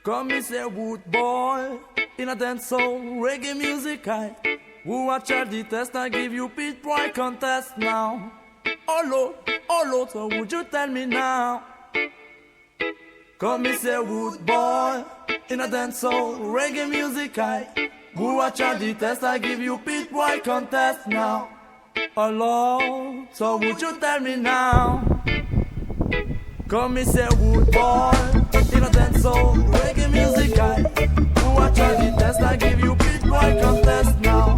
Come me say wood boy, in a dance soul, reggae music I. Who watch all the test, I give you pit boy contest now. Oh Lord, so would you tell me now? Come me say wood boy, in a dance soul, reggae music I. Who watch all the test, I give you pit boy contest now. Oh Lord, so would you tell me now? Come me say wood boy, in a dance soul, reggae music I. Who watch all the test, I give you pit boy contest now.